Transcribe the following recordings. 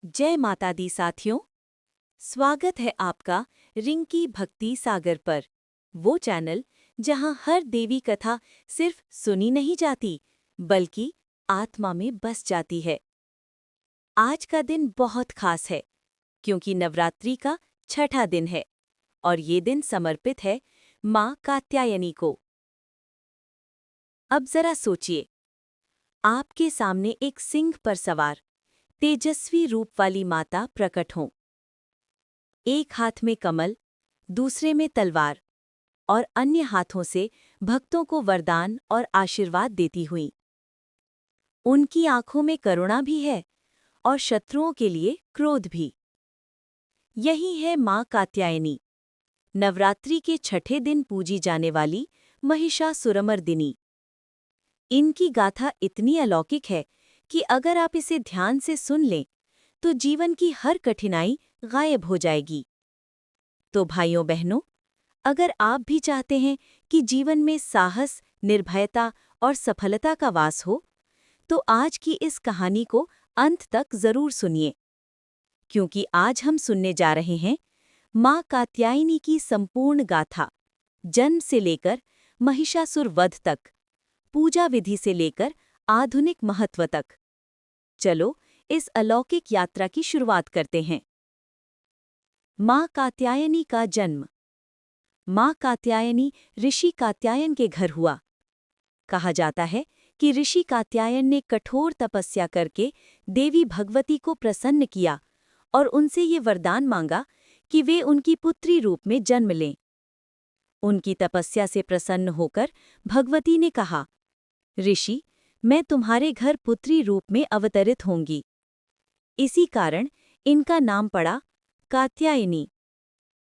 जय माता दी साथियों। स्वागत है आपका रिंकी भक्ति सागर पर, वो चैनल जहां हर देवी कथा सिर्फ सुनी नहीं जाती बल्कि आत्मा में बस जाती है। आज का दिन बहुत खास है क्योंकि नवरात्रि का छठा दिन है और ये दिन समर्पित है माँ कात्यायनी को। अब जरा सोचिए, आपके सामने एक सिंह पर सवार तेजस्वी रूप वाली माता प्रकट हों। एक हाथ में कमल, दूसरे में तलवार और अन्य हाथों से भक्तों को वरदान और आशीर्वाद देती हुई। उनकी आंखों में करुणा भी है और शत्रुओं के लिए क्रोध भी। यही है माँ कात्यायनी, नवरात्रि के छठे दिन पूजी जाने वाली महिषासुरमर्दिनी। इनकी गाथा इतनी अलौकिक है कि अगर आप इसे ध्यान से सुन लें तो जीवन की हर कठिनाई गायब हो जाएगी। तो भाइयों बहनों, अगर आप भी चाहते हैं कि जीवन में साहस, निर्भयता और सफलता का वास हो, तो आज की इस कहानी को अंत तक जरूर सुनिए, क्योंकि आज हम सुनने जा रहे हैं माँ कात्यायनी की संपूर्ण गाथा, जन्म से लेकर महिषासुर वध तक, पूजा विधि से लेकर आधुनिक महत्व तक। चलो इस अलौकिक यात्रा की शुरुआत करते हैं। माँ कात्यायनी का जन्म। माँ कात्यायनी ऋषि कात्यायन के घर हुआ। कहा जाता है कि ऋषि कात्यायन ने कठोर तपस्या करके देवी भगवती को प्रसन्न किया और उनसे ये वरदान मांगा कि वे उनकी पुत्री रूप में जन्म लें। उनकी तपस्या से प्रसन्न होकर भगवती ने कहा, ऋषि, मैं तुम्हारे घर पुत्री रूप में अवतरित होंगी। इसी कारण इनका नाम पड़ा कात्यायनी।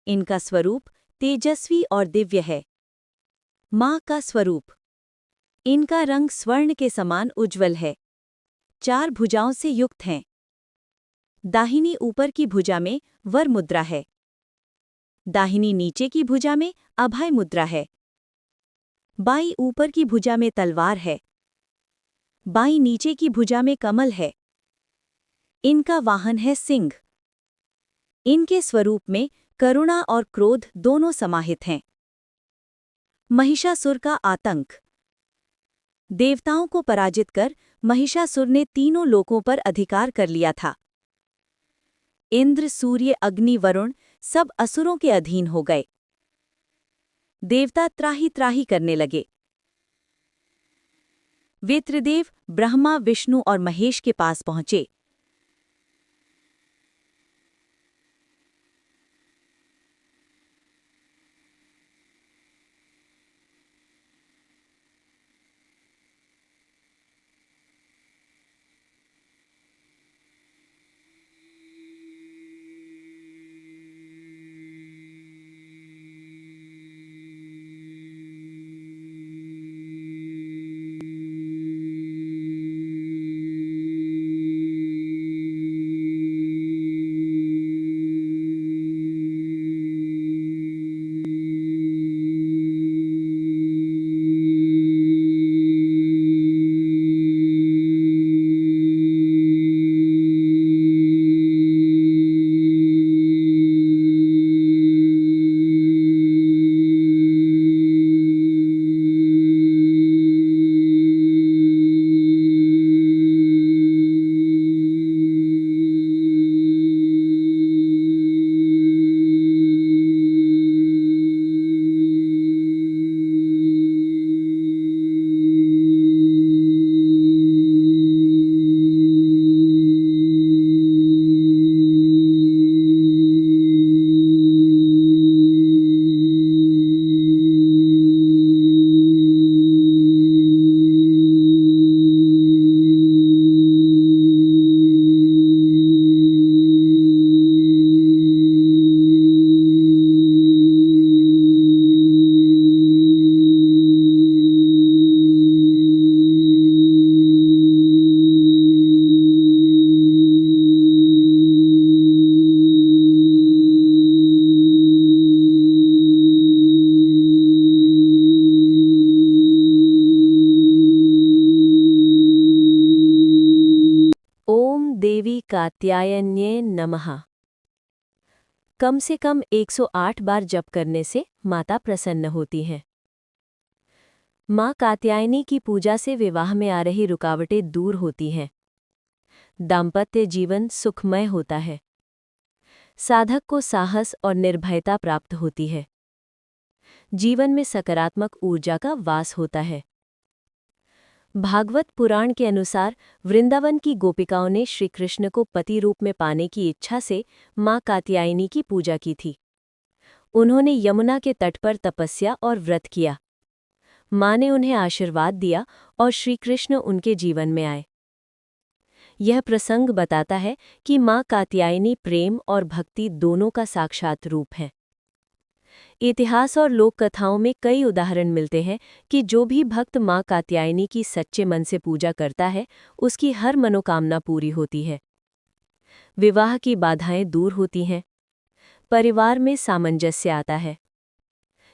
इनका स्वरूप तेजस्वी और दिव्य है। माँ का स्वरूप। इनका रंग स्वर्ण के समान उज्ज्वल है। 4 भुजाओं से युक्त हैं। दाहिनी ऊपर की भुजा में वर मुद्रा है। दाहिनी नीचे की भुजा में अभय मुद्रा है। बाईं ऊपर की भुजा में तलवार है। बाईं नीचे की भुजा में कमल है। इनका वाहन है सिंह। इनके स्वरूप में करुणा और क्रोध दोनों समाहित हैं। महिषासुर का आतंक। देवताओं को पराजित कर महिषासुर ने तीनों लोकों पर अधिकार कर लिया था। इंद्र, सूर्य, अग्नि, वरुण सब असुरों के अधीन हो गए। देवता त्राही त्राही करने लगे। वे त्रिदेव ब्रह्मा, विष्णु और महेश के पास पहुंचे। कात्यायन्ये नमः। कम से कम 108 बार जप करने से माता प्रसन्न होती हैं। माँ कात्यायनी की पूजा से विवाह में आ रही रुकावटें दूर होती हैं। दाम्पत्य जीवन सुखमय होता है। साधक को साहस और निर्भयता प्राप्त होती है। जीवन में सकारात्मक ऊर्जा का वास होता है। भागवत पुराण के अनुसार वृंदावन की गोपिकाओं ने श्री कृष्ण को पति रूप में पाने की इच्छा से माँ कात्यायनी की पूजा की थी। उन्होंने यमुना के तट पर तपस्या और व्रत किया। माँ ने उन्हें आशीर्वाद दिया और श्री कृष्ण उनके जीवन में आए। यह प्रसंग बताता है कि माँ कात्यायनी प्रेम और भक्ति दोनों का साक्षात रूप है। इतिहास और लोक कथाओं में कई उदाहरण मिलते हैं कि जो भी भक्त माँ कात्यायनी की सच्चे मन से पूजा करता है, उसकी हर मनोकामना पूरी होती है। विवाह की बाधाएं दूर होती हैं। परिवार में सामंजस्य आता है।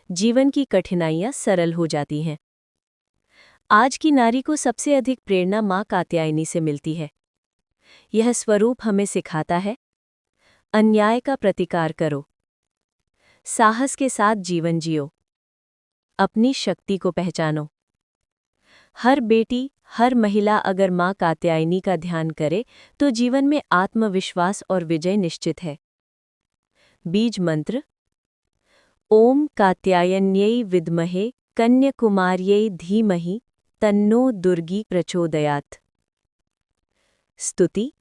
जीवन की कठिनाइयां सरल हो जाती हैं। आज की नारी को सबसे अधिक प्रेरणा माँ कात्यायनी से मिलती है। यह स्वरूप हमें सिखाता है, अन्याय का प्रतिकार करो, साहस के साथ जीवन जियो, अपनी शक्ति को पहचानो। हर बेटी, हर महिला अगर माँ कात्यायनी का ध्यान करे तो जीवन में आत्मविश्वास और विजय निश्चित है। बीज मंत्र: ओम कात्यायन्यै विद्महे कन्याकुमार्यै धीमहि तन्नो दुर्गी प्रचोदयात्। स्तुति: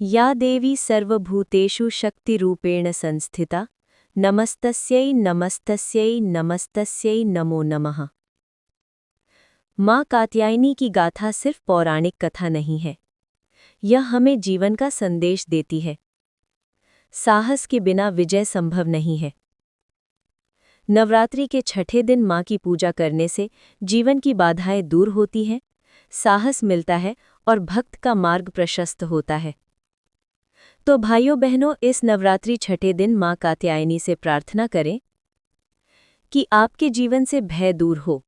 या देवी सर्वभूतेषु शक्तिरूपेण संस्थिता नमस्तस्यै नमस्तस्यै नमस्तस्यै नमो नमः। माँ कात्यायनी की गाथा सिर्फ पौराणिक कथा नहीं है, यह हमें जीवन का संदेश देती है। साहस के बिना विजय संभव नहीं है। नवरात्रि के छठे दिन माँ की पूजा करने से जीवन की बाधाएं दूर होती हैं, साहस मिलता है और भक्त का मार्ग प्रशस्त होता है। तो भाइयों बहनों, इस नवरात्रि छठे दिन माँ कात्यायनी से प्रार्थना करें कि आपके जीवन से भय दूर हो,